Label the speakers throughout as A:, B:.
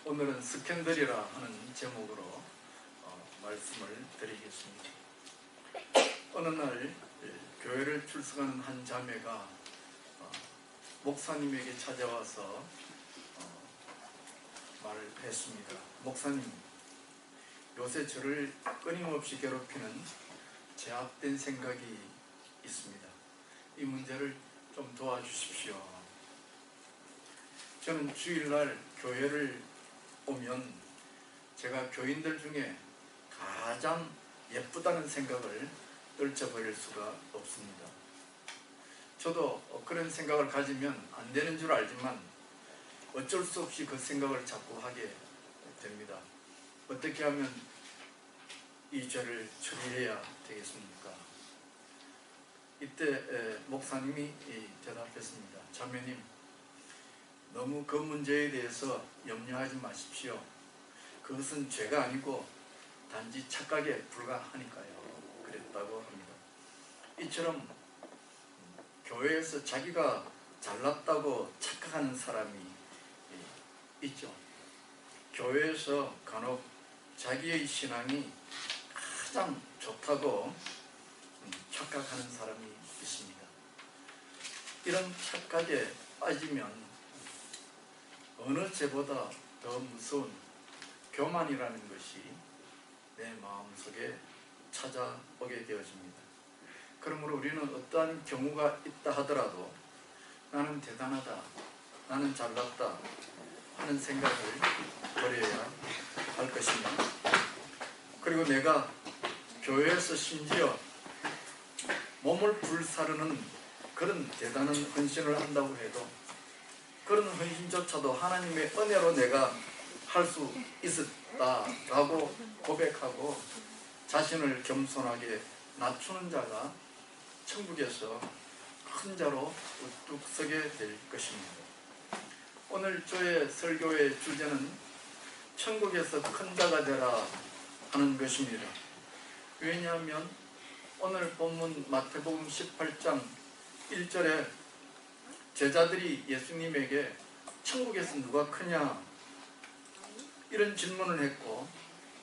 A: 오늘은 스캔들이라 하는 제목으로 말씀을 드리겠습니다. 어느 날 교회를 출석하는 한 자매가 목사님에게 찾아와서 말을 했습니다. 목사님, 요새 저를 끊임없이 괴롭히는 제압된 생각이 있습니다. 이 문제를 좀 도와주십시오. 저는 주일날 교회를 오면 제가 교인들 중에 가장 예쁘다는 생각을 떨쳐버릴 수가 없습니다. 저도 그런 생각을 가지면 안 되는 줄 알지만 어쩔 수 없이 그 생각을 자꾸 하게 됩니다. 어떻게 하면 이 죄를 처리해야 되겠습니까? 이때 목사님이 대답했습니다. 자매님, 너무 그 문제에 대해서 염려하지 마십시오. 그것은 죄가 아니고 단지 착각에 불과하니까요. 그랬다고 합니다. 이처럼 교회에서 자기가 잘났다고 착각하는 사람이 있죠. 교회에서 간혹 자기의 신앙이 가장 좋다고 착각하는 사람이 있습니다. 이런 착각에 빠지면 어느 죄보다 더 무서운 교만이라는 것이 내 마음속에 찾아오게 되어집니다. 그러므로 우리는 어떠한 경우가 있다 하더라도 나는 대단하다, 나는 잘났다 하는 생각을 버려야 할 것입니다. 그리고 내가 교회에서 심지어 몸을 불사르는 그런 대단한 헌신을 한다고 해도 그런 헌신조차도 하나님의 은혜로 내가 할 수 있었다라고 고백하고 자신을 겸손하게 낮추는 자가 천국에서 큰 자로 우뚝 서게 될 것입니다. 오늘 저의 설교의 주제는 천국에서 큰 자가 되라 하는 것입니다. 왜냐하면 오늘 본문 마태복음 18장 1절에 제자들이 예수님에게 천국에서 누가 크냐 이런 질문을 했고,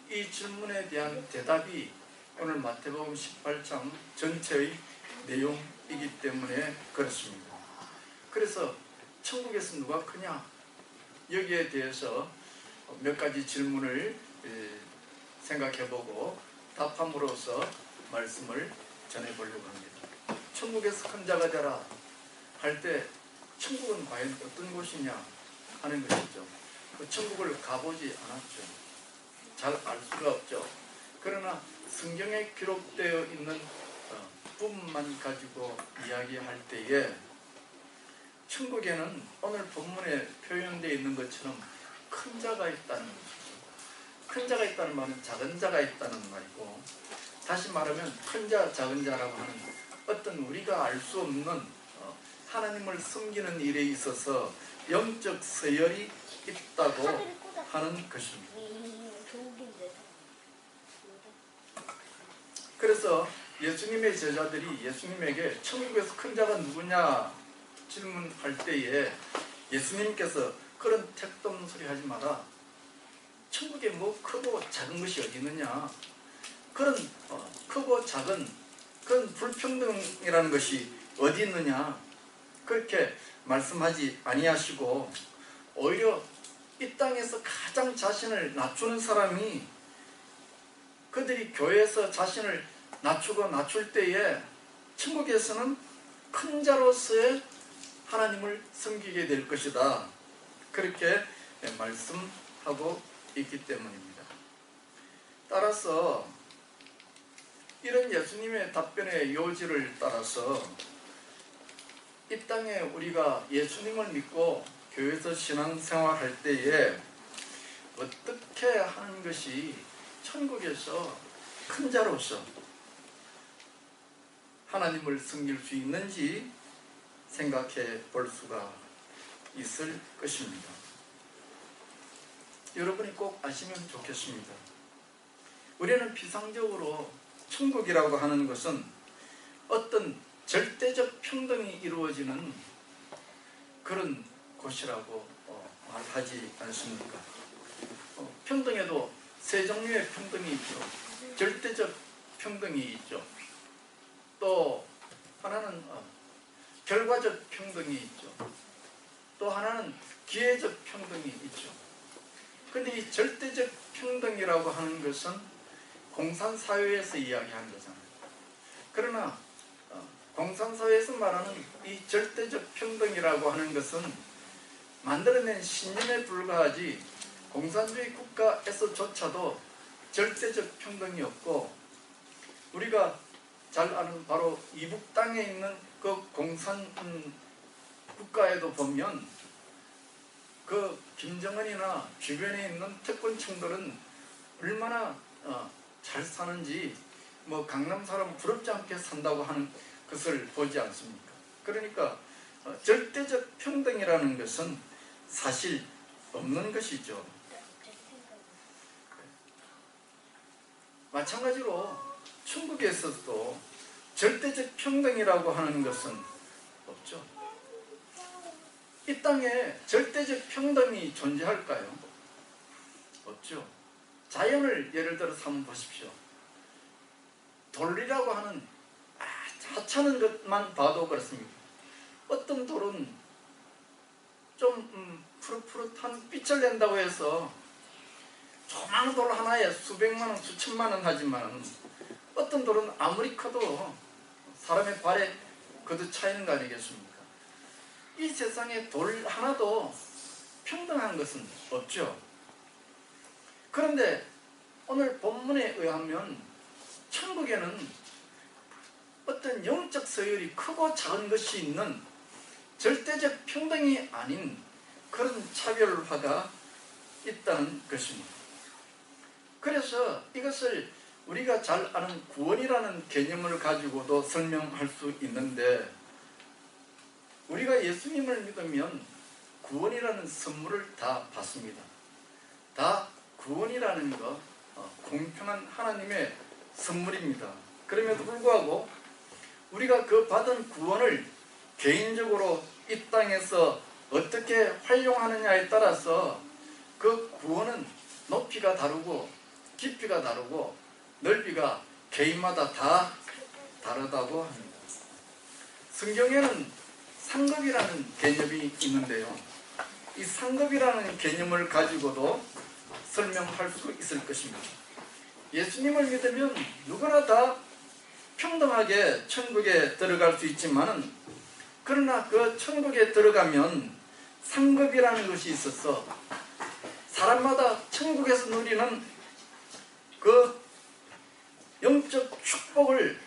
A: 이 질문에 대한 대답이 오늘 마태복음 18장 전체의 내용이기 때문에 그렇습니다. 그래서 천국에서 누가 크냐 여기에 대해서 몇 가지 질문을 생각해보고 답함으로써 말씀을 전해보려고 합니다. 천국에서 큰 자가 되라 할 때 천국은 과연 어떤 곳이냐 하는 것이죠. 그 천국을 가보지 않았죠. 잘 알 수가 없죠. 그러나 성경에 기록되어 있는 부분만 가지고 이야기할 때에 천국에는 오늘 본문에 표현되어 있는 것처럼 큰 자가 있다는 것이죠. 큰 자가 있다는 말은 작은 자가 있다는 말이고, 다시 말하면 큰 자, 작은 자라고 하는 어떤 우리가 알 수 없는 하나님을 섬기는 일에 있어서 영적 서열이 있다고 하는 것입니다. 그래서 예수님의 제자들이 예수님에게 천국에서 큰 자가 누구냐 질문할 때에 예수님께서 그런 택도없는 소리 하지 마라. 천국에 뭐 크고 작은 것이 어디 있느냐. 그런 크고 작은 그런 불평등이라는 것이 어디 있느냐. 그렇게 말씀하지 아니하시고 오히려 이 땅에서 가장 자신을 낮추는 사람이, 그들이 교회에서 자신을 낮추고 낮출 때에 천국에서는 큰 자로서의 하나님을 섬기게 될 것이다. 그렇게 말씀하고 있기 때문입니다. 따라서 이런 예수님의 답변의 요지를 따라서 이 땅에 우리가 예수님을 믿고 교회에서 신앙생활할 때에 어떻게 하는 것이 천국에서 큰 자로서 하나님을 섬길 수 있는지 생각해 볼 수가 있을 것입니다. 여러분이 꼭 아시면 좋겠습니다. 우리는 피상적으로 천국이라고 하는 것은 어떤 절대적 평등이 이루어지는 그런 곳이라고 말하지 않습니까? 평등에도 세 종류의 평등이 있죠. 절대적 평등이 있죠. 또 하나는 결과적 평등이 있죠. 또 하나는 기회적 평등이 있죠. 근데 이 절대적 평등이라고 하는 것은 공산사회에서 이야기하는 거잖아요. 그러나 공산사회에서 말하는 이 절대적 평등이라고 하는 것은 만들어낸 신념에 불과하지 공산주의 국가에서조차도 절대적 평등이 없고, 우리가 잘 아는 바로 이북 땅에 있는 그 공산 국가에도 보면 그 김정은이나 주변에 있는 특권층들은 얼마나 잘 사는지 뭐 강남 사람 부럽지 않게 산다고 하는 것을 보지 않습니까? 그러니까 절대적 평등이라는 것은 사실 없는 것이죠. 마찬가지로 천국에서도 절대적 평등이라고 하는 것은 없죠. 이 땅에 절대적 평등이 존재할까요? 없죠. 자연을 예를 들어서 한번 보십시오. 돌이라고 하는 하찮은 것만 봐도 그렇습니다. 어떤 돌은 좀 푸릇푸릇한 빛을 낸다고 해서 조그마한 돌 하나에 수백만원, 수천만원 하지만 어떤 돌은 아무리 커도 사람의 발에 거두 차이는 거 아니겠습니까? 이 세상에 돌 하나도 평등한 것은 없죠. 그런데 오늘 본문에 의하면 천국에는 어떤 영적 서열이 크고 작은 것이 있는 절대적 평등이 아닌 그런 차별화가 있다는 것입니다. 그래서 이것을 우리가 잘 아는 구원이라는 개념을 가지고도 설명할 수 있는데, 우리가 예수님을 믿으면 구원이라는 선물을 다 받습니다. 다 구원이라는 것, 공평한 하나님의 선물입니다. 그럼에도 불구하고 우리가 그 받은 구원을 개인적으로 이 땅에서 어떻게 활용하느냐에 따라서 그 구원은 높이가 다르고 깊이가 다르고 넓이가 개인마다 다 다르다고 합니다. 성경에는 상급이라는 개념이 있는데요, 이 상급이라는 개념을 가지고도 설명할 수 있을 것입니다. 예수님을 믿으면 누구나 다 평등하게 천국에 들어갈 수 있지만, 그러나 그 천국에 들어가면 상급이라는 것이 있어서 사람마다 천국에서 누리는 그 영적 축복을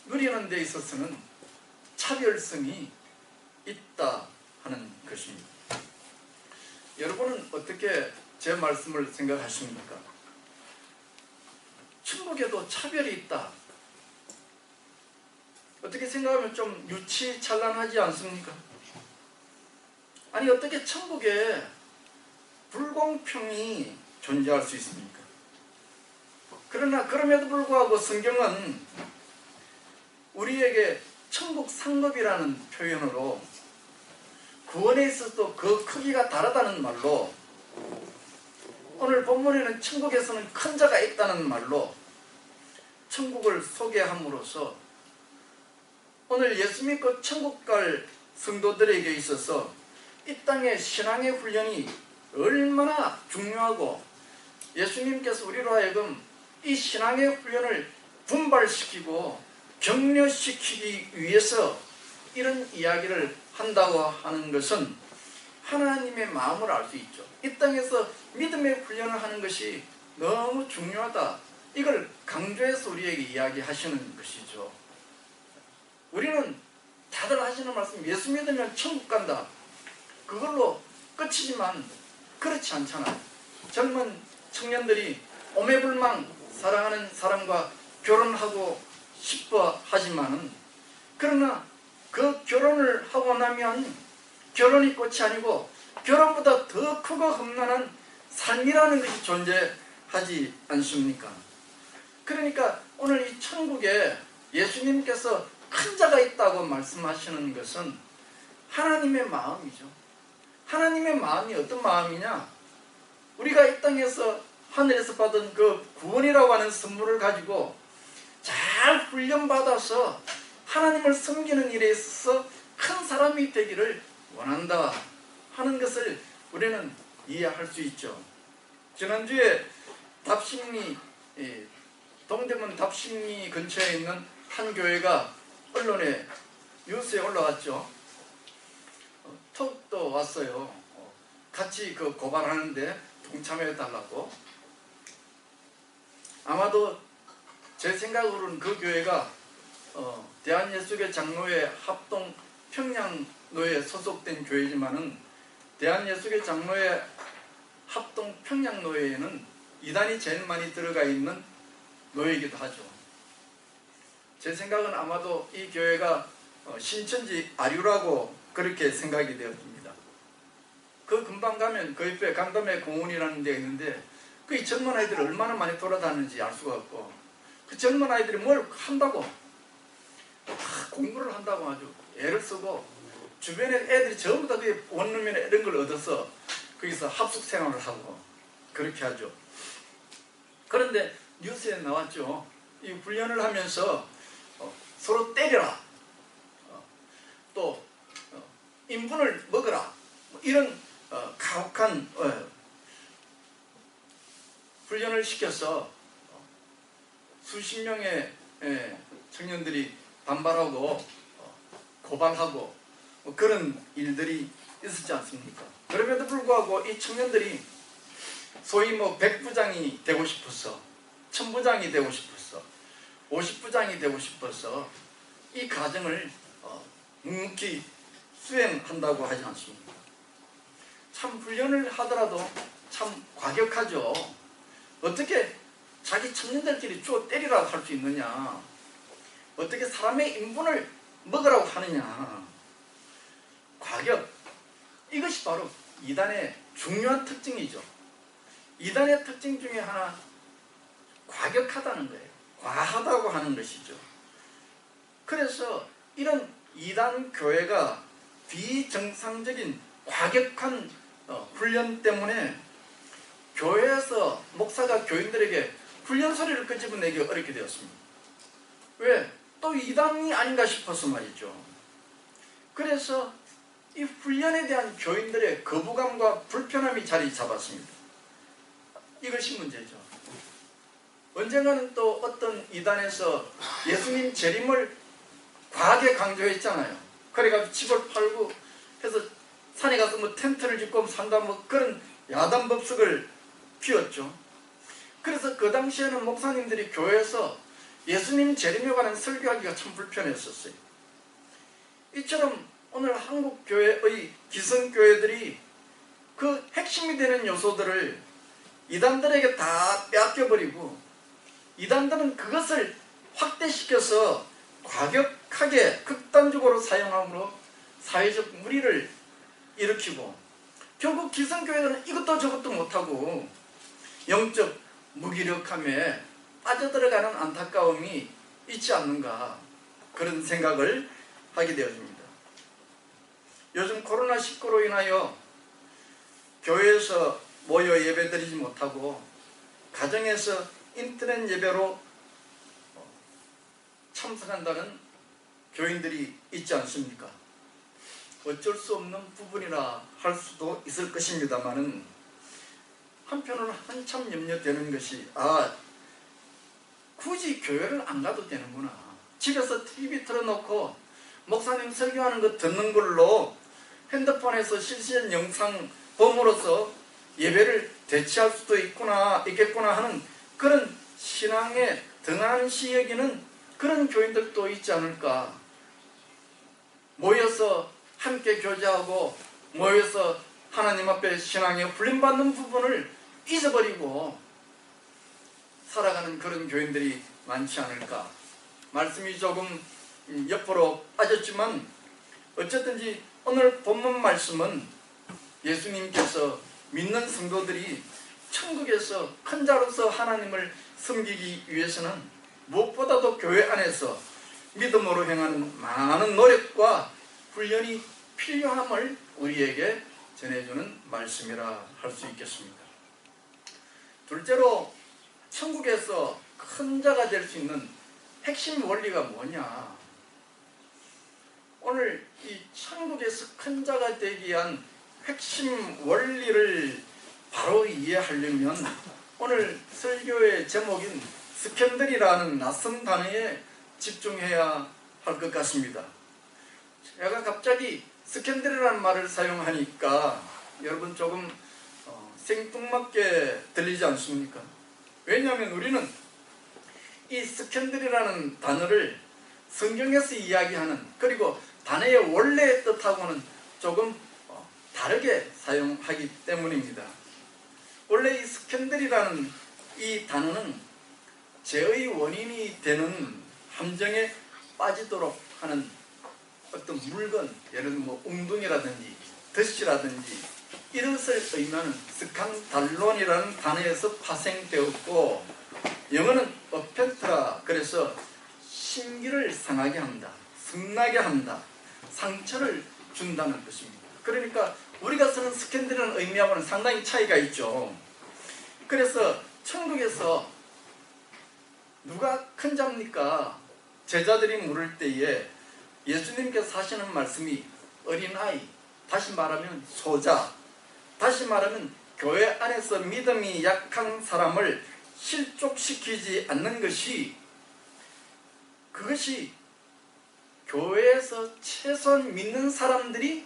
A: 누리는 데 있어서는 차별성이 있다 하는 것입니다. 여러분은 어떻게 제 말씀을 생각하십니까? 천국에도 차별이 있다. 어떻게 생각하면 좀 유치찬란하지 않습니까? 아니, 어떻게 천국에 불공평이 존재할 수 있습니까? 그러나 그럼에도 불구하고 성경은 우리에게 천국 상급이라는 표현으로 구원에 있어서도 그 크기가 다르다는 말로, 오늘 본문에는 천국에서는 큰 자가 있다는 말로 천국을 소개함으로써 오늘 예수 믿고 천국 갈 성도들에게 있어서 이 땅의 신앙의 훈련이 얼마나 중요하고, 예수님께서 우리로 하여금 이 신앙의 훈련을 분발시키고 격려시키기 위해서 이런 이야기를 한다고 하는 것은 하나님의 마음을 알 수 있죠. 이 땅에서 믿음의 훈련을 하는 것이 너무 중요하다, 이걸 강조해서 우리에게 이야기하시는 것이죠. 우리는 다들 하시는 말씀, 예수 믿으면 천국 간다, 그걸로 끝이지만 그렇지 않잖아요. 젊은 청년들이 오매불망 사랑하는 사람과 결혼하고 싶어 하지만은, 그러나 그 결혼을 하고 나면 결혼이 끝이 아니고 결혼보다 더 크고 험난한 삶이라는 것이 존재하지 않습니까? 그러니까 오늘 이 천국에 예수님께서 큰 자가 있다고 말씀하시는 것은 하나님의 마음이죠. 하나님의 마음이 어떤 마음이냐? 우리가 이 땅에서 하늘에서 받은 그 구원이라고 하는 선물을 가지고 잘 훈련받아서 하나님을 섬기는 일에 있어서 큰 사람이 되기를 원한다 하는 것을 우리는 이해할 수 있죠. 지난주에 답심리, 동대문 답심리 근처에 있는 한 교회가 언론에 뉴스에 올라왔죠. 톡도 왔어요. 같이 그 고발하는데 동참해 달라고. 아마도 제 생각으로는 그 교회가 대한예수교 장로회 합동 평양노회에 소속된 교회지만은 대한예수교 장로회 합동 평양노회에는 이단이 제일 많이 들어가 있는 노회이기도 하죠. 제 생각은 아마도 이 교회가 신천지 아류라고 그렇게 생각이 되어집니다. 그 금방 가면 그 옆에 강담의 공원이라는 데가 있는데 그 젊은 아이들이 얼마나 많이 돌아다니는지 알 수가 없고, 그 젊은 아이들이 뭘 한다고 공부를 한다고 아주 애를 쓰고, 주변에 애들이 전부 다 그 원룸이나 이런 걸 얻어서 거기서 합숙 생활을 하고 그렇게 하죠. 그런데 뉴스에 나왔죠. 이 훈련을 하면서 서로 때려라, 또 인분을 먹어라, 이런 가혹한 훈련을 시켜서 수십 명의 청년들이 반발하고 고발하고 그런 일들이 있었지 않습니까? 그럼에도 불구하고 이 청년들이 소위 백부장이 되고 싶어서, 천부장이 되고 싶어서, 50부장이 되고 싶어서 이 과정을 묵묵히 수행한다고 하지 않습니까? 참 훈련을 하더라도 참 과격하죠. 어떻게 자기 청년들끼리 주워 때리라고 할 수 있느냐? 어떻게 사람의 인분을 먹으라고 하느냐? 과격. 이것이 바로 이단의 중요한 특징이죠. 이단의 특징 중에 하나, 과격하다는 거예요. 과하다고 하는 것이죠. 그래서 이런 이단 교회가 비정상적인 과격한 훈련 때문에 교회에서 목사가 교인들에게 훈련 소리를 끄집어내기 어렵게 되었습니다. 왜? 또 이단이 아닌가 싶어서 말이죠. 그래서 이 훈련에 대한 교인들의 거부감과 불편함이 자리 잡았습니다. 이것이 문제죠. 언젠가는 또 어떤 이단에서 예수님 재림을 과하게 강조했잖아요. 그래가지고 집을 팔고 해서 산에 가서 텐트를 짓고 산다 그런 야단법석을 피웠죠. 그래서 그 당시에는 목사님들이 교회에서 예수님 재림에 관한 설교하기가 참 불편했었어요. 이처럼 오늘 한국 교회의 기성교회들이 그 핵심이 되는 요소들을 이단들에게 다 빼앗겨버리고, 이단들은 그것을 확대시켜서 과격하게 극단적으로 사용함으로 사회적 무리를 일으키고, 결국 기성교회들은 이것도 저것도 못하고 영적 무기력함에 빠져들어가는 안타까움이 있지 않는가, 그런 생각을 하게 되어집니다. 요즘 코로나19로 인하여 교회에서 모여 예배드리지 못하고 가정에서 인터넷 예배로 참석한다는 교인들이 있지 않습니까? 어쩔 수 없는 부분이라 할 수도 있을 것입니다만은, 한편으로는 한참 염려되는 것이, 굳이 교회를 안 가도 되는구나. 집에서 TV 틀어놓고 목사님 설교하는 거 듣는 걸로 핸드폰에서 실시간 영상 봄으로써 예배를 대체할 수도 있겠구나 하는 그런 신앙에 등한시 여기는 그런 교인들도 있지 않을까. 모여서 함께 교제하고 모여서 하나님 앞에 신앙에 훈련받는 부분을 잊어버리고 살아가는 그런 교인들이 많지 않을까. 말씀이 조금 옆으로 빠졌지만 어쨌든지 오늘 본문 말씀은 예수님께서 믿는 성도들이 천국에서 큰 자로서 하나님을 섬기기 위해서는 무엇보다도 교회 안에서 믿음으로 행하는 많은 노력과 훈련이 필요함을 우리에게 전해주는 말씀이라 할 수 있겠습니다. 둘째로 천국에서 큰 자가 될 수 있는 핵심 원리가 뭐냐? 오늘 이 천국에서 큰 자가 되기 위한 핵심 원리를 바로 이해하려면 오늘 설교의 제목인 스캔들이라는 낯선 단어에 집중해야 할 것 같습니다. 제가 갑자기 스캔들이라는 말을 사용하니까 여러분 조금 생뚱맞게 들리지 않습니까? 왜냐하면 우리는 이 스캔들이라는 단어를 성경에서 이야기하는, 그리고 단어의 원래의 뜻하고는 조금 다르게 사용하기 때문입니다. 원래 이 스캔들이라는 이 단어는 죄의 원인이 되는 함정에 빠지도록 하는 어떤 물건, 예를 들면 뭐 웅둥이라든지 덫이라든지 이것을 의미하는 스칸달론이라는 단어에서 파생되었고, 영어는 어펜트라, 그래서 심기를 상하게 한다, 성나게 한다, 상처를 준다는 것입니다. 그러니까 우리가 쓰는 스캔들이라는 의미하고는 상당히 차이가 있죠. 그래서 천국에서 누가 큰 자입니까? 제자들이 물을 때에 예수님께서 하시는 말씀이 어린아이, 다시 말하면 소자, 다시 말하면 교회 안에서 믿음이 약한 사람을 실족시키지 않는 것이, 그것이 교회에서 최소한 믿는 사람들이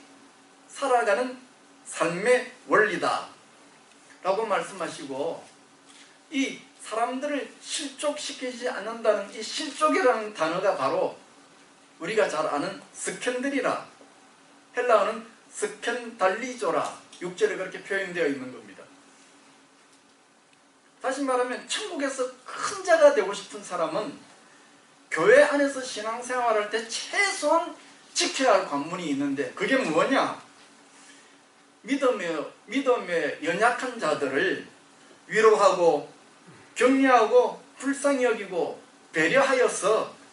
A: 살아가는 삶의 원리다 라고 말씀하시고, 이 사람들을 실족시키지 않는다는 이 실족이라는 단어가 바로 우리가 잘 아는 스캔들이라, 헬라어는 스캔달리조라, 6절에 그렇게 표현되어 있는 겁니다. 다시 말하면 천국에서 큰 자가 되고 싶은 사람은 교회 안에서 신앙생활할 때 최소한 지켜야 할 관문이 있는데, 그게 뭐냐? 믿음에 연약한 자들을 위로하고 격려하고 불쌍히 여기고 배려하여서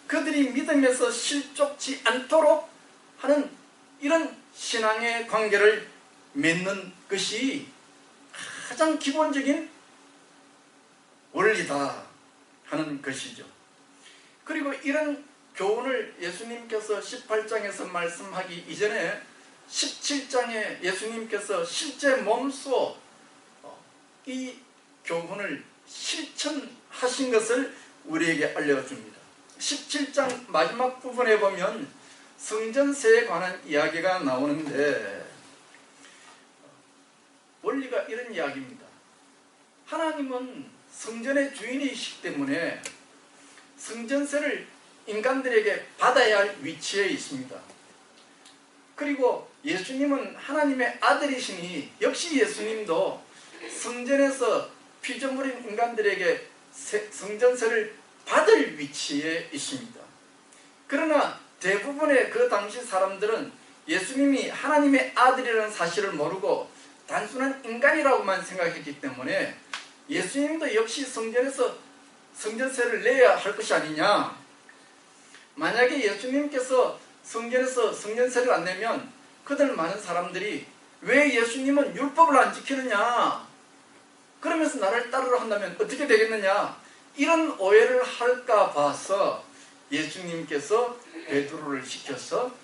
A: 그들이 믿음에서 실족지 않도록 하는 이런 신앙의 관계를 맺는 것이 가장 기본적인 원리다 하는 것이죠. 그리고 이런 교훈을 예수님께서 18장에서 말씀하기 이전에 17장에 예수님께서 실제 몸소 이 교훈을 실천하신 것을 우리에게 알려줍니다. 17장 마지막 부분에 보면 성전세에 관한 이야기가 나오는데, 원리가 이런 이야기입니다. 하나님은 성전의 주인이시기 때문에 성전세를 인간들에게 받아야 할 위치에 있습니다. 그리고 예수님은 하나님의 아들이시니 역시 예수님도 성전에서 피조물인 인간들에게 성전세를 받을 위치에 있습니다. 그러나 대부분의 그 당시 사람들은 예수님이 하나님의 아들이라는 사실을 모르고 단순한 인간이라고만 생각했기 때문에 예수님도 역시 성전에서 성전세를 내야 할 것이 아니냐. 만약에 예수님께서 성전에서 성전세를 안 내면 그들 많은 사람들이 왜 예수님은 율법을 안 지키느냐, 그러면서 나를 따르려 한다면 어떻게 되겠느냐, 이런 오해를 할까 봐서 예수님께서 베드로를 시켜서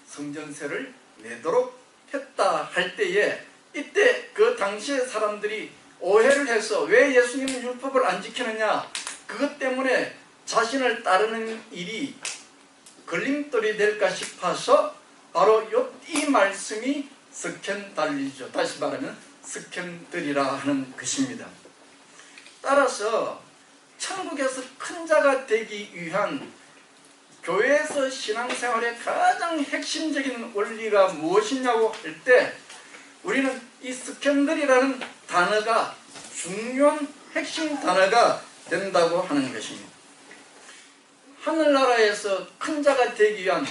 A: 성전세를 내도록 했다 할 때에, 이때 그 당시의 사람들이 오해를 해서 왜 예수님은 율법을 안 지키느냐, 그것 때문에 자신을 따르는 일이 걸림돌이 될까 싶어서 바로 이 말씀이 스캔달리죠. 다시 말하면 스캔들이라 하는 것입니다. 따라서 천국에서 큰 자가 되기 위한 교회에서 신앙생활의 가장 핵심적인 원리가 무엇이냐고 할 때, 우리는 이 스캔들이라는 단어가 중요한 핵심 단어가 된다고 하는 것입니다. 하늘나라에서 큰 자가 되기 위한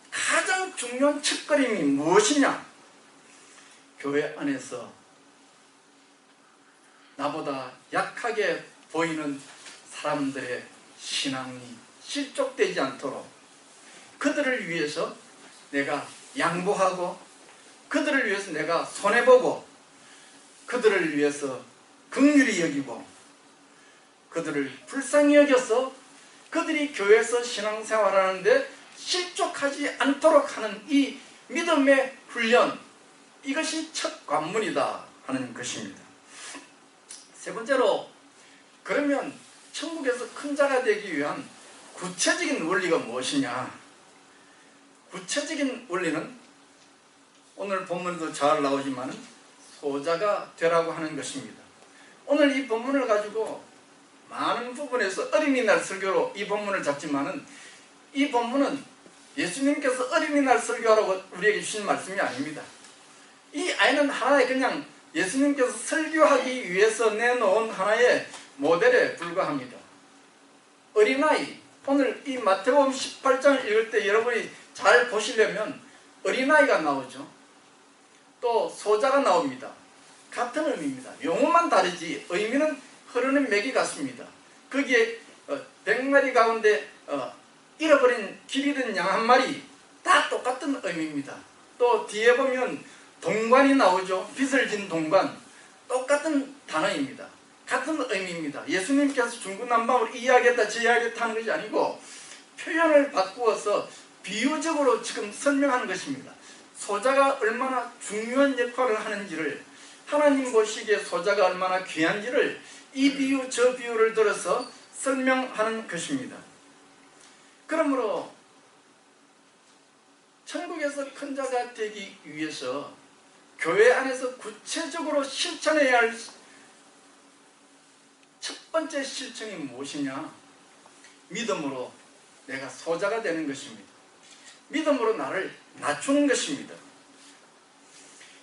A: 가장 중요한 첫걸음이 무엇이냐? 교회 안에서 나보다 약하게 보이는 사람들의 신앙이 실족되지 않도록 그들을 위해서 내가 양보하고 그들을 위해서 내가 손해보고 그들을 위해서 긍휼히 여기고 그들을 불쌍히 여겨서 그들이 교회에서 신앙생활하는데 실족하지 않도록 하는 이 믿음의 훈련, 이것이 첫 관문이다 하는 것입니다. 세 번째로, 그러면 천국에서 큰 자가 되기 위한 구체적인 원리가 무엇이냐? 구체적인 원리는 오늘 본문에도 잘 나오지만 소자가 되라고 하는 것입니다. 오늘 이 본문을 가지고 많은 부분에서 어린이날 설교로 이 본문을 잡지만은 이 본문은 예수님께서 어린이날 설교하라고 우리에게 주신 말씀이 아닙니다. 이 아이는 하나의 그냥 예수님께서 설교하기 위해서 내놓은 하나의 모델에 불과합니다. 어린아이, 오늘 이 마태복음 18장을 읽을 때 여러분이 잘 보시려면 어린아이가 나오죠. 또 소자가 나옵니다. 같은 의미입니다. 용어만 다르지 의미는 흐르는 맥이 같습니다. 거기에 100마리 가운데 잃어버린 길 잃은 양 한 마리, 다 똑같은 의미입니다. 또 뒤에 보면 동관이 나오죠. 빚을 진 동관, 똑같은 단어입니다. 같은 의미입니다. 예수님께서 중구난방으로 이야기했다 저이야기했다 하는 것이 아니고 표현을 바꾸어서 비유적으로 지금 설명하는 것입니다. 소자가 얼마나 중요한 역할을 하는지를, 하나님 보시기에 소자가 얼마나 귀한지를 이 비유 저 비유를 들어서 설명하는 것입니다. 그러므로 천국에서 큰 자가 되기 위해서 교회 안에서 구체적으로 실천해야 할 첫 번째 실천이 무엇이냐? 믿음으로 내가 소자가 되는 것입니다. 믿음으로 나를 낮추는 것입니다.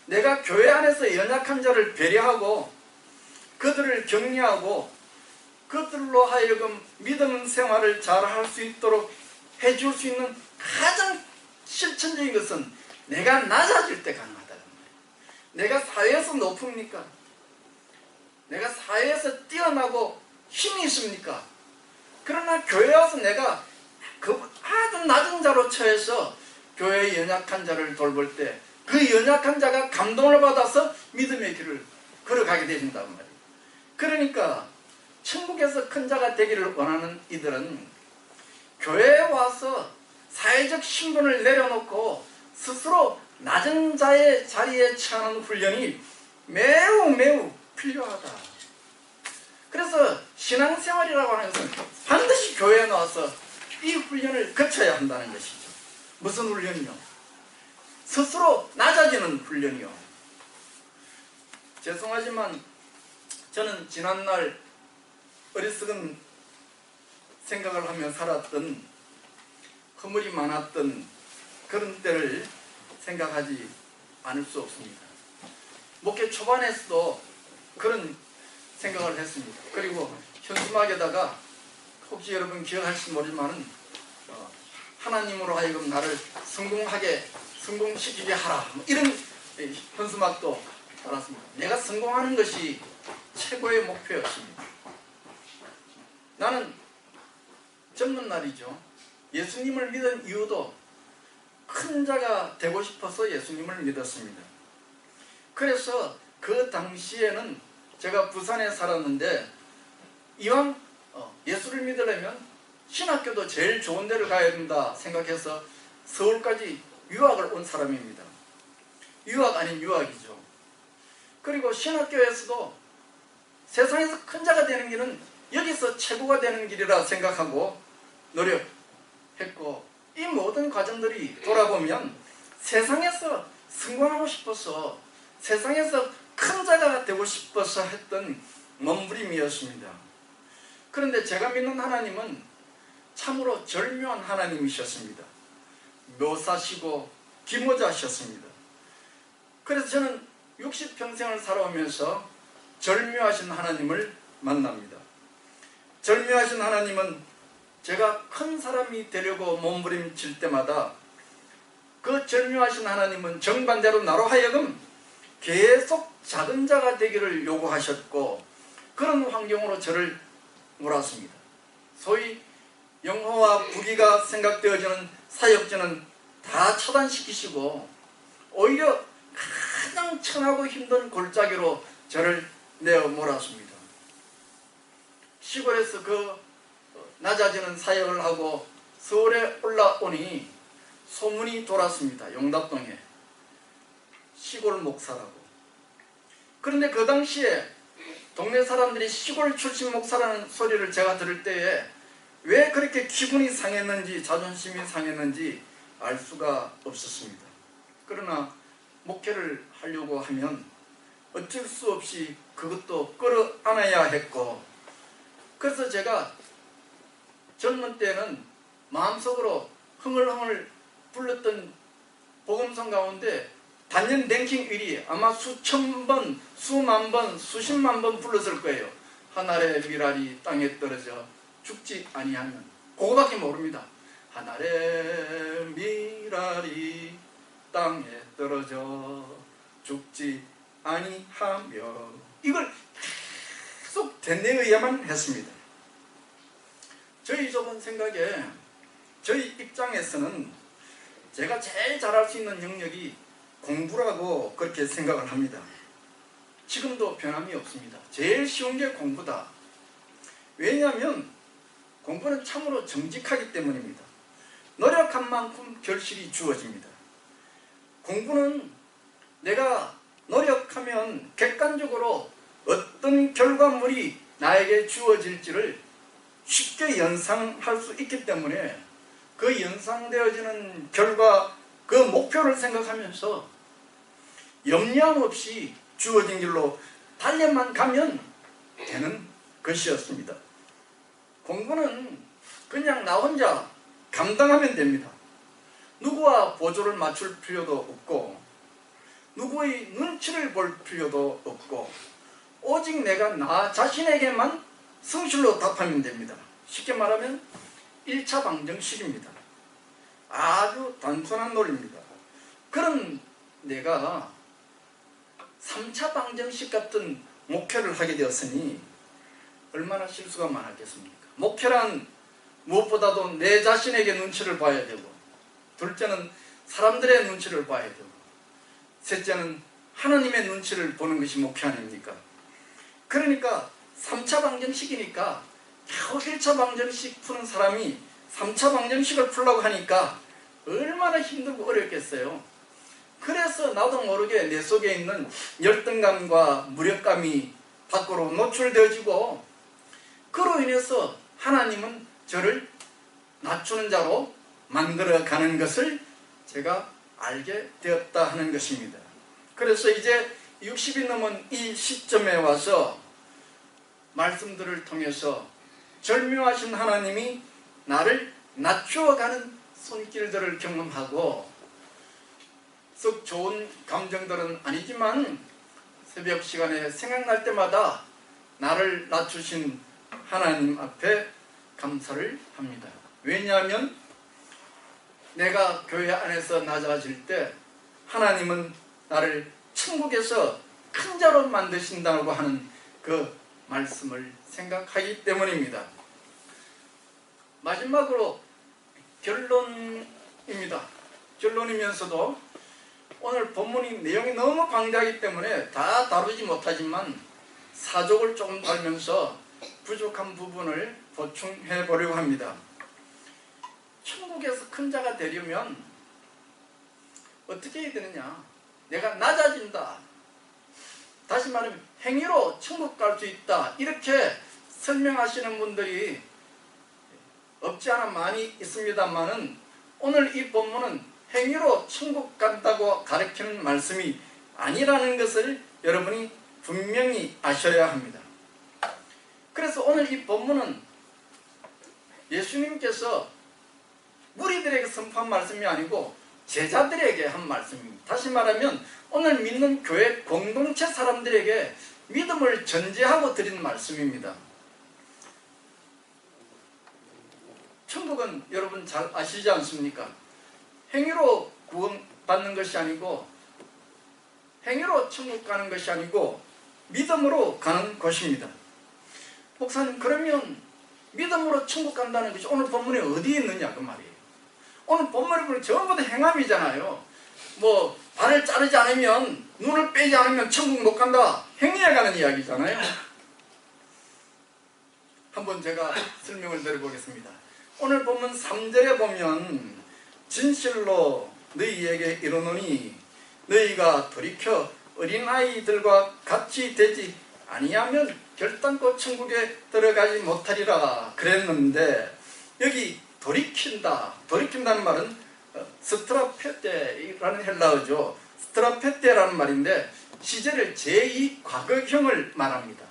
A: 내가 교회 안에서 연약한 자를 배려하고 그들을 격려하고 그들로 하여금 믿음 생활을 잘 할 수 있도록 해줄 수 있는 가장 실천적인 것은 내가 낮아질 때 가능하다는 말이에요. 내가 사회에서 높습니까? 내가 사회에서 뛰어나고 힘이 있습니까? 그러나 교회 와서 내가 그 아주 낮은 자로 처해서 교회의 연약한 자를 돌볼 때 그 연약한 자가 감동을 받아서 믿음의 길을 걸어가게 되신단 말이에요. 그러니까 천국에서 큰 자가 되기를 원하는 이들은 교회에 와서 사회적 신분을 내려놓고 스스로 낮은 자의 자리에 처하는 훈련이 매우 필요하다. 그래서 신앙생활이라고 하는 것은 반드시 교회에 나와서 이 훈련을 거쳐야 한다는 것이죠. 무슨 훈련이요? 스스로 낮아지는 훈련이요. 죄송하지만 저는 지난날 어리석은 생각을 하며 살았던, 허물이 많았던 그런 때를 생각하지 않을 수 없습니다. 목회 초반에서도 그런 생각을 했습니다. 그리고 현수막에다가 혹시 여러분 기억할지 모르지만은 하나님으로 하여금 나를 성공시키게 하라, 이런 현수막도 달았습니다. 내가 성공하는 것이 최고의 목표였습니다. 나는 젊은 날이죠. 예수님을 믿은 이유도 큰 자가 되고 싶어서 예수님을 믿었습니다. 그래서 그 당시에는 제가 부산에 살았는데 이왕 예수를 믿으려면 신학교도 제일 좋은 데를 가야 된다 생각해서 서울까지 유학을 온 사람입니다. 유학 아닌 유학이죠. 그리고 신학교에서도 세상에서 큰 자가 되는 길은 여기서 최고가 되는 길이라 생각하고 노력했고, 이 모든 과정들이 돌아보면 세상에서 성공하고 싶어서, 세상에서 큰 자가 되고 싶어서 했던 몸부림이었습니다. 그런데 제가 믿는 하나님은 참으로 절묘한 하나님이셨습니다. 묘사시고 기모자셨습니다. 그래서 저는 60평생을 살아오면서 절묘하신 하나님을 만납니다. 절묘하신 하나님은 제가 큰 사람이 되려고 몸부림칠 때마다 그 절묘하신 하나님은 정반대로 나로 하여금 계속 작은 자가 되기를 요구하셨고, 그런 환경으로 저를 몰았습니다. 소위 영화와 부귀가 생각되어지는 사역전은 다 차단시키시고 오히려 가장 천하고 힘든 골짜기로 저를 내어 몰았습니다. 시골에서 그 낮아지는 사역을 하고 서울에 올라오니 소문이 돌았습니다. 용답동에 시골 목사라고. 그런데 그 당시에 동네 사람들이 시골 출신 목사라는 소리를 제가 들을 때에 왜 그렇게 기분이 상했는지 자존심이 상했는지 알 수가 없었습니다. 그러나 목회를 하려고 하면 어쩔 수 없이 그것도 끌어안아야 했고, 그래서 제가 젊은 때는 마음속으로 흥얼흥얼 불렀던 복음성 가운데 단연 랭킹 1위, 아마 수천 번, 수만 번, 수십만 번 불렀을 거예요. 하늘의 미랄이 땅에 떨어져 죽지 아니하면. 그거밖에 모릅니다. 하늘의 미랄이 땅에 떨어져 죽지 아니하며. 이걸 계속 된내의야만 했습니다. 저희 좁은 생각에, 저희 입장에서는 제가 제일 잘할 수 있는 영역이 공부라고 그렇게 생각을 합니다. 지금도 변함이 없습니다. 제일 쉬운 게 공부다. 왜냐하면 공부는 참으로 정직하기 때문입니다. 노력한 만큼 결실이 주어집니다. 공부는 내가 노력하면 객관적으로 어떤 결과물이 나에게 주어질지를 쉽게 연상할 수 있기 때문에 그 연상되어지는 결과, 그 목표를 생각하면서 염려함 없이 주어진 길로 달려만 가면 되는 것이었습니다. 공부는 그냥 나 혼자 감당하면 됩니다. 누구와 보조를 맞출 필요도 없고 누구의 눈치를 볼 필요도 없고 오직 내가 나 자신에게만 성실로 답하면 됩니다. 쉽게 말하면 1차 방정식입니다. 아주 단순한 논리입니다. 그런 내가 3차 방정식 같은 목회를 하게 되었으니 얼마나 실수가 많았겠습니까? 목회란 무엇보다도 내 자신에게 눈치를 봐야 되고, 둘째는 사람들의 눈치를 봐야 되고, 셋째는 하나님의 눈치를 보는 것이 목회 아닙니까? 그러니까 3차 방정식이니까 겨우 1차 방정식 푸는 사람이 3차 방정식을 풀려고 하니까 얼마나 힘들고 어렵겠어요. 그래서 나도 모르게 내 속에 있는 열등감과 무력감이 밖으로 노출되어지고, 그로 인해서 하나님은 저를 낮추는 자로 만들어가는 것을 제가 알게 되었다 하는 것입니다. 그래서 이제 60이 넘은 이 시점에 와서 말씀들을 통해서 절묘하신 하나님이 나를 낮추어가는 손길들을 경험하고, 썩 좋은 감정들은 아니지만 새벽 시간에 생각날 때마다 나를 낮추신 하나님 앞에 감사를 합니다. 왜냐하면 내가 교회 안에서 낮아질 때 하나님은 나를 천국에서 큰 자로 만드신다고 하는 그 말씀을 생각하기 때문입니다. 마지막으로 결론입니다. 결론이면서도 오늘 본문이 내용이 너무 방대하기 때문에 다 다루지 못하지만 사족을 조금 달면서 부족한 부분을 보충해 보려고 합니다. 천국에서 큰 자가 되려면 어떻게 해야 되느냐? 내가 낮아진다. 다시 말하면 행위로 천국 갈 수 있다. 이렇게 설명하시는 분들이 없지 않아 많이 있습니다만은 오늘 이 본문은 행위로 천국 간다고 가르치는 말씀이 아니라는 것을 여러분이 분명히 아셔야 합니다. 그래서 오늘 이 본문은 예수님께서 무리들에게 선포한 말씀이 아니고 제자들에게 한 말씀입니다. 다시 말하면 오늘 믿는 교회 공동체 사람들에게 믿음을 전제하고 드린 말씀입니다. 천국은 여러분 잘 아시지 않습니까? 행위로 구원받는 것이 아니고, 행위로 천국 가는 것이 아니고 믿음으로 가는 곳입니다. 목사님, 그러면 믿음으로 천국 간다는 것이 오늘 본문에 어디에 있느냐 그 말이에요. 오늘 본문에 보면 전부 다 행함이잖아요. 뭐 발을 자르지 않으면 눈을 빼지 않으면 천국 못 간다. 행위에 관한 이야기잖아요. 한번 제가 설명을 드려보겠습니다. 오늘 보면 3절에 보면 진실로 너희에게 이르노니 너희가 돌이켜 어린아이들과 같이 되지 아니하면 결단코 천국에 들어가지 못하리라 그랬는데, 여기 돌이킨다는 말은 스트라페테라는 헬라어죠. 스트라페테라는 말인데 시제를 제2과거형을 말합니다.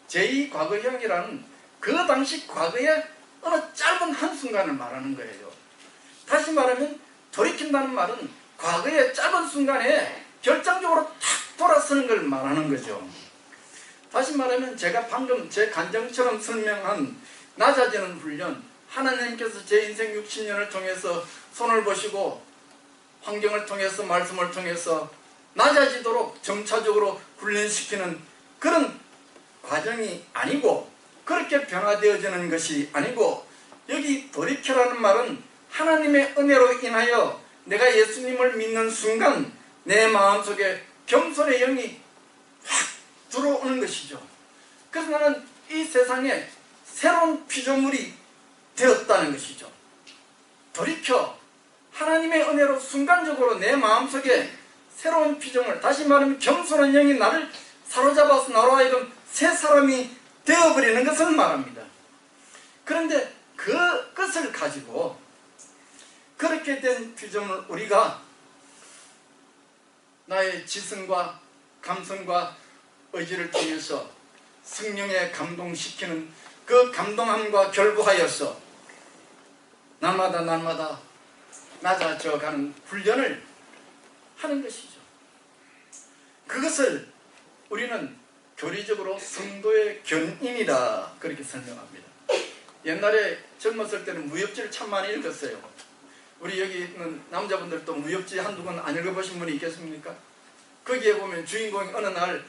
A: 제2과거형이라는 그 당시 과거의 어느 짧은 한순간을 말하는 거예요. 다시 말하면 돌이킨다는 말은 과거의 짧은 순간에 결정적으로 탁 돌아서는 걸 말하는 거죠. 다시 말하면 제가 방금 제 간증처럼 설명한 낮아지는 훈련, 하나님께서 제 인생 60년을 통해서 손을 보시고 환경을 통해서 말씀을 통해서 낮아지도록 점차적으로 훈련시키는 그런 과정이 아니고, 그렇게 변화되어지는 것이 아니고, 여기 돌이켜라는 말은 하나님의 은혜로 인하여 내가 예수님을 믿는 순간 내 마음속에 겸손의 영이 확 들어오는 것이죠. 그래서 나는 이 세상에 새로운 피조물이 되었다는 것이죠. 돌이켜 하나님의 은혜로 순간적으로 내 마음속에 새로운 피조물, 다시 말하면 겸손한 영이 나를 사로잡아서 나로 하여금 새 사람이 되어버리는 것을 말합니다. 그런데 그것을 가지고 그렇게 된 피조물 우리가 나의 지성과 감성과 의지를 통해서 성령에 감동시키는 그 감동함과 결부하여서 날마다 낮아져가는 훈련을 하는 것이죠. 그것을 우리는 교리적으로 성도의 견인이라 그렇게 설명합니다. 옛날에 젊었을 때는 무협지를 참 많이 읽었어요. 우리 여기 있는 남자분들도 무협지 한두 권 안 읽어보신 분이 있겠습니까? 거기에 보면 주인공이 어느 날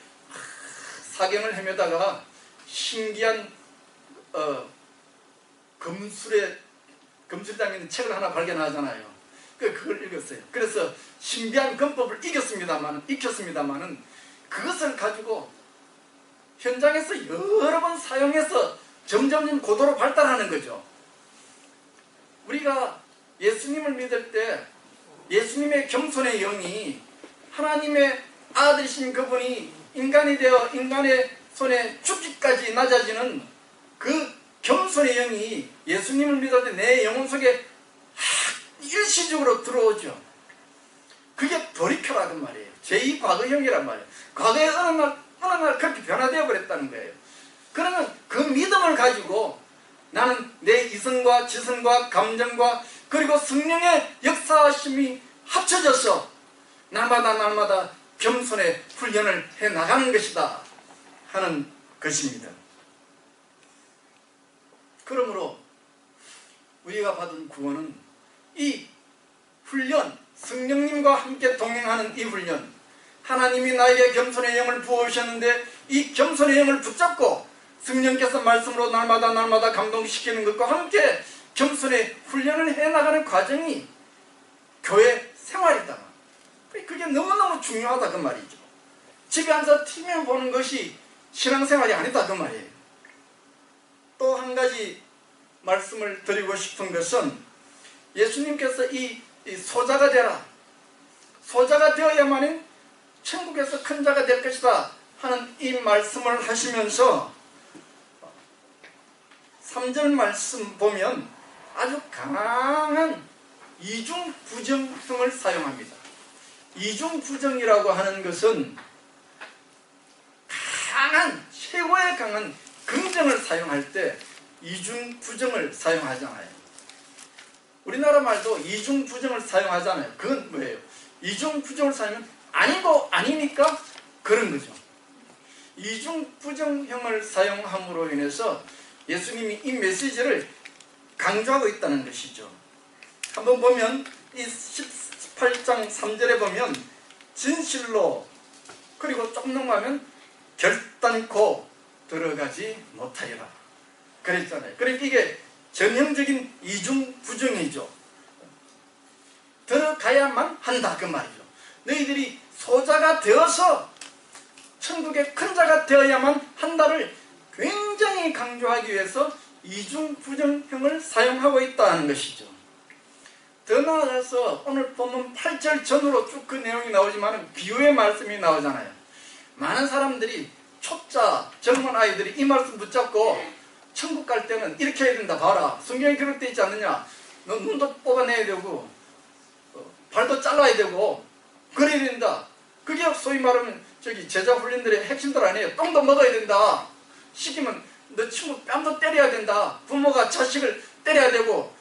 A: 사경을 헤매다가 신기한 금술에 담긴 책을 하나 발견하잖아요. 그걸 읽었어요. 그래서 신비한 금법을 익혔습니다마는 그것을 가지고 현장에서 여러 번 사용해서 점점 고도로 발달하는 거죠. 우리가 예수님을 믿을 때 예수님의 겸손의 영이 하나님의 아들이신 그분이 인간이 되어 인간의 손에 죽기까지 낮아지는 그 겸손의 영이 예수님을 믿을 때 내 영혼 속에 일시적으로 들어오죠. 그게 돌이켜라 그 말이에요. 제2과거형이란 말이에요. 과거에 어느 날 그렇게 변화되어 버렸다는 거예요. 그러면 그 믿음을 가지고 나는 내 이성과 지성과 감정과 그리고 성령의 역사심이 합쳐져서 날마다 겸손의 훈련을 해나가는 것이다 하는 것입니다. 그러므로 우리가 받은 구원은 이 훈련, 성령님과 함께 동행하는 이 훈련, 하나님이 나에게 겸손의 영을 부어주셨는데 이 겸손의 영을 붙잡고 성령께서 말씀으로 날마다 감동시키는 것과 함께 겸손의 훈련을 해나가는 과정이 교회 생활이다. 그게 너무너무 중요하다 그 말이죠. 집에 앉아서 TV만 보는 것이 신앙생활이 아니다 그 말이에요. 또 한 가지 말씀을 드리고 싶은 것은 예수님께서 이 소자가 되라, 소자가 되어야만은 천국에서 큰 자가 될 것이다 하는 이 말씀을 하시면서 3절 말씀 보면 아주 강한 이중부정성을 사용합니다. 이중부정이라고 하는 것은 최고의 강한 긍정을 사용할 때 이중부정을 사용하잖아요. 우리나라 말도 이중부정을 사용하잖아요. 그건 뭐예요? 이중부정을 사용하면 아니고 아니니까 그런 거죠. 이중부정형을 사용함으로 인해서 예수님이 이 메시지를 강조하고 있다는 것이죠. 한번 보면 이 18장 3절에 보면 진실로, 그리고 조금 넘어가면 결단코 들어가지 못하리라 그랬잖아요. 그러니까 이게 전형적인 이중부정이죠. 들어가야만 한다 그 말이죠. 너희들이 소자가 되어서 천국의 큰 자가 되어야만 한다를 굉장히 강조하기 위해서 이중부정형을 사용하고 있다는 것이죠. 더 나아가서 오늘 본문 8절 전후로 쭉 그 내용이 나오지만 비유의 말씀이 나오잖아요. 많은 사람들이 초짜 젊은 아이들이 이 말씀 붙잡고 천국 갈 때는 이렇게 해야 된다. 봐라, 성경에 기록되어 있지 않느냐. 너 눈도 뽑아내야 되고 발도 잘라야 되고 그래야 된다. 그게 소위 말하면 제자 훈련들의 핵심들 아니에요. 똥도 먹어야 된다. 시키면 너 친구 뺨도 때려야 된다. 부모가 자식을 때려야 되고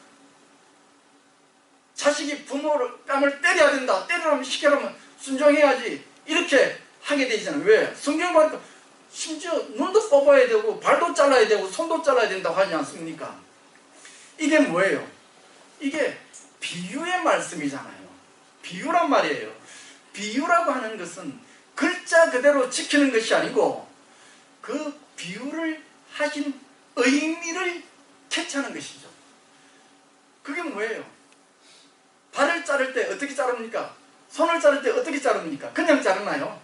A: 자식이 부모를 뺨을 때려야 된다. 때리라면 시키라면 순종해야지. 이렇게 하게 되잖아요. 왜? 성경 보니까 심지어 눈도 뽑아야 되고 발도 잘라야 되고 손도 잘라야 된다고 하지 않습니까? 이게 뭐예요? 이게 비유의 말씀이잖아요. 비유란 말이에요. 비유라고 하는 것은 글자 그대로 지키는 것이 아니고 그 비유를 하신 의미를 캐치하는 것이죠. 그게 뭐예요? 발을 자를 때 어떻게 자릅니까? 손을 자를 때 어떻게 자릅니까? 그냥 자르나요?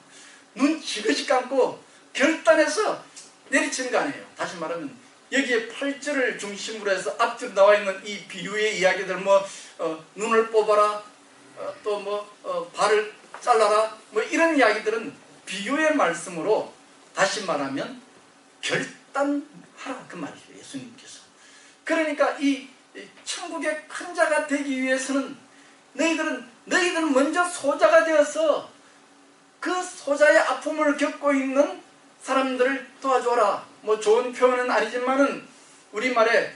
A: 눈 지그시 감고 결단해서 내리치는 거 아니에요. 다시 말하면 여기에 8절을 중심으로 해서 앞뒤로 나와 있는 이 비유의 이야기들 눈을 뽑아라 또 발을 잘라라 이런 이야기들은 비유의 말씀으로 다시 말하면 결단하라 그 말이에요. 예수님께서. 그러니까 이 천국의 큰 자가 되기 위해서는 너희들은 먼저 소자가 되어서 그 소자의 아픔을 겪고 있는 사람들을 도와줘라. 좋은 표현은 아니지만은 우리말에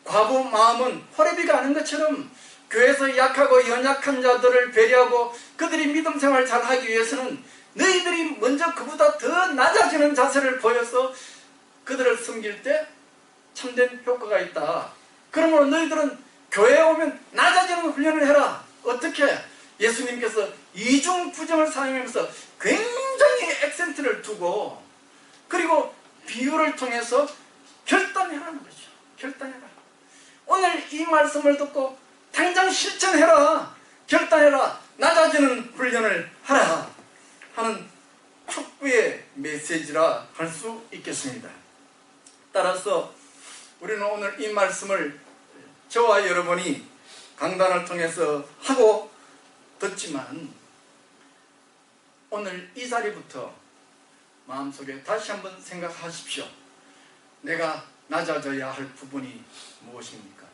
A: 과부 마음은 호레비가 아는 것처럼 교회에서 약하고 연약한 자들을 배려하고 그들이 믿음 생활을 잘 하기 위해서는 너희들이 먼저 그보다 더 낮아지는 자세를 보여서 그들을 섬길 때 참된 효과가 있다. 그러므로 너희들은 교회에 오면 낮아지는 훈련을 해라. 어떻게? 예수님께서 이중부정을 사용하면서 굉장히 액센트를 두고 그리고 비유를 통해서 결단해라는 거죠. 결단해라. 오늘 이 말씀을 듣고 당장 실천해라. 결단해라. 낮아지는 훈련을 하라 하는 촉구의 메시지라 할 수 있겠습니다. 따라서 우리는 오늘 이 말씀을 저와 여러분이 강단을 통해서 하고 듣지만 오늘 이 자리부터 마음속에 다시 한번 생각하십시오. 내가 낮아져야 할 부분이 무엇입니까?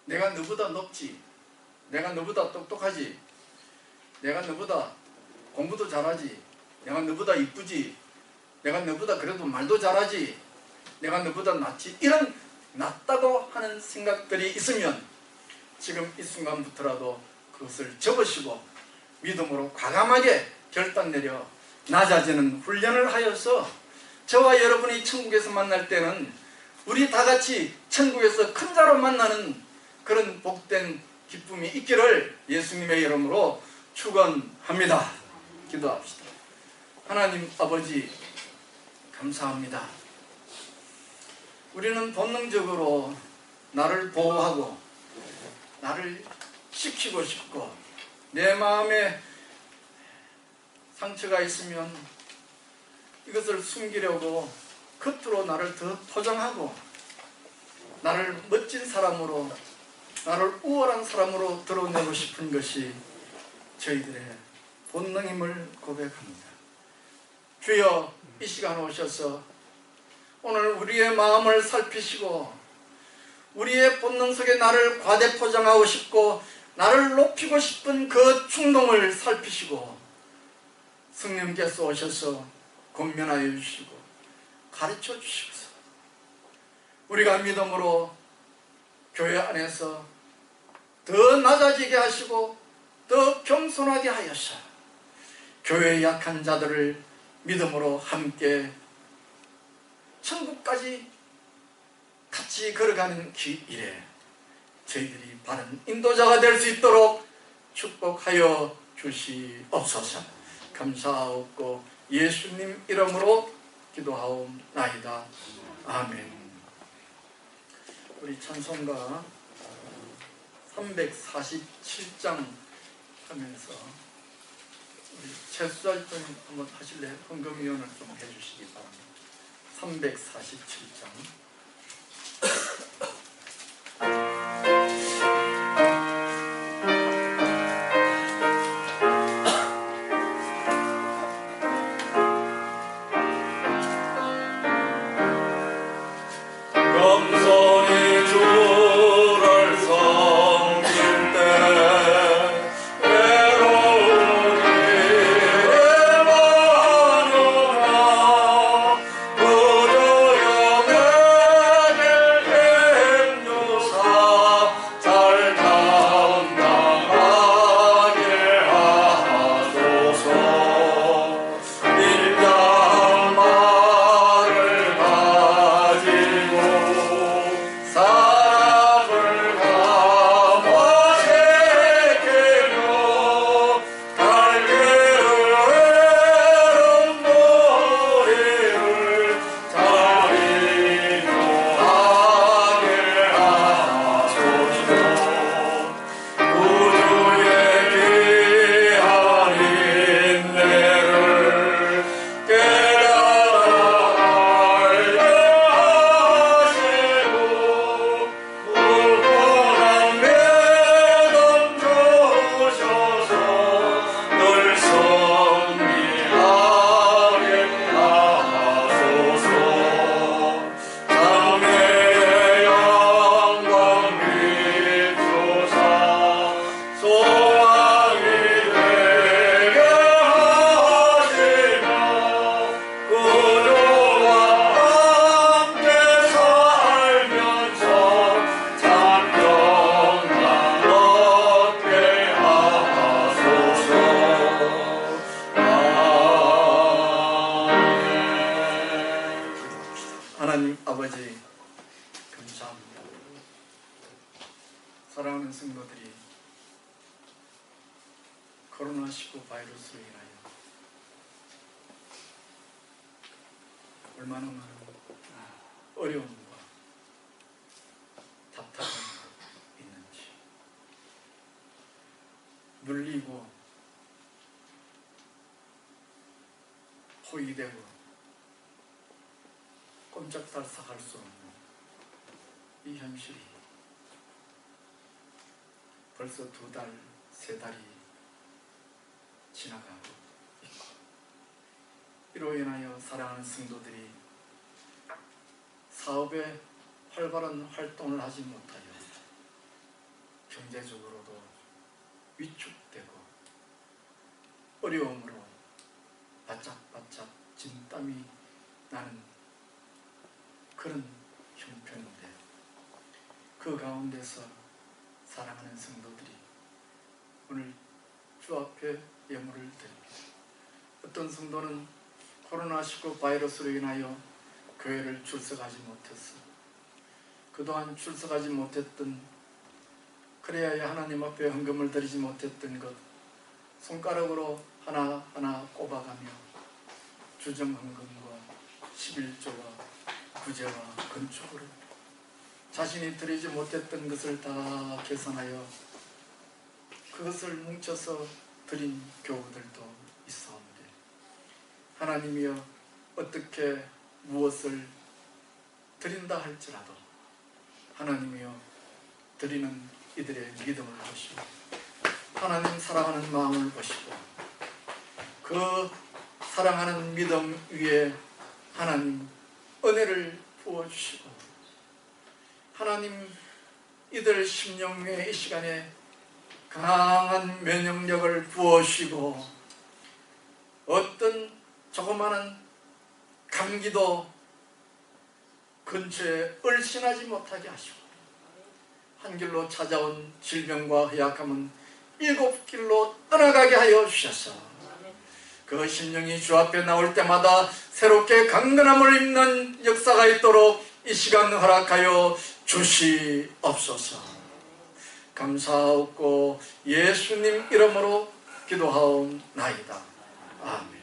A: 내가 너보다 높지, 내가 너보다 똑똑하지, 내가 너보다 공부도 잘하지, 내가 너보다 이쁘지, 내가 너보다 그래도 말도 잘하지, 내가 너보다 낫지, 이런 낫다고 하는 생각들이 있으면 지금 이 순간부터라도 그것을 접으시고 믿음으로 과감하게 결단 내려 낮아지는 훈련을 하여서 저와 여러분이 천국에서 만날 때는 우리 다같이 천국에서 큰 자로 만나는 그런 복된 기쁨이 있기를 예수님의 이름으로 축원합니다. 기도합시다. 하나님 아버지 감사합니다. 우리는 본능적으로 나를 보호하고 나를 지키고 싶고 내 마음에 상처가 있으면 이것을 숨기려고 겉으로 나를 더 포장하고 나를 멋진 사람으로 나를 우월한 사람으로 드러내고 싶은 것이 저희들의 본능임을 고백합니다. 주여 이 시간 오셔서 오늘 우리의 마음을 살피시고 우리의 본능 속에 나를 과대 포장하고 싶고 나를 높이고 싶은 그 충동을 살피시고 성령께서 오셔서 권면하여 주시고 가르쳐 주시옵소서. 우리가 믿음으로 교회 안에서 더 낮아지게 하시고 더 겸손하게 하여서 교회의 약한 자들을 믿음으로 함께 천국까지 같이 걸어가는 길에 저희들이 바른 인도자가 될 수 있도록 축복하여 주시옵소서. 감사하옵고 예수님 이름으로 기도하옵나이다. 아멘. 우리 찬송가 347장 하면서 최수자님 한번 하실래요? 헌금위원을 좀 해주시기 바랍니다. 347장. 하나님 아버지 감사합니다. 사랑하는 성도들이 코로나19 바이러스로 인하여 얼마나 많은 어려움과 답답함이 있는지, 눌리고 포위되고 꼼짝달싹할 수 없는 이 현실이 벌써 2달, 3달이 지나가고 있고, 이로 인하여 사랑하는 성도들이 사업에 활발한 활동을 하지 못하여 경제적으로도 위축되고 어려움으로 바짝바짝 진땀이 나는 그런 형편인데, 그 가운데서 사랑하는 성도들이 오늘 주 앞에 예물을 드립니다. 어떤 성도는 코로나19 바이러스로 인하여 교회를 출석하지 못했어. 그동안 출석하지 못했던, 그래야 하나님 앞에 헌금을 드리지 못했던 것 손가락으로 하나하나 꼽아가며 주정헌금과 11조와 구제와 건축으로 자신이 드리지 못했던 것을 다 계산하여 그것을 뭉쳐서 드린 교우들도 있사옵니다. 하나님이여, 어떻게 무엇을 드린다 할지라도 하나님이여, 드리는 이들의 믿음을 보시고 하나님 사랑하는 마음을 보시고 그 사랑하는 믿음 위에 하나님 은혜를 부어주시고, 하나님 이들 심령 위에 이 시간에 강한 면역력을 부어주시고, 어떤 조그마한 감기도 근처에 얼씬하지 못하게 하시고, 한 길로 찾아온 질병과 허약함은 7길로 떠나가게 하여 주셔서 그 심령이 주 앞에 나올 때마다 새롭게 강건함을 입는 역사가 있도록 이 시간 허락하여 주시옵소서. 감사하옵고 예수님 이름으로 기도하옵나이다. 아멘.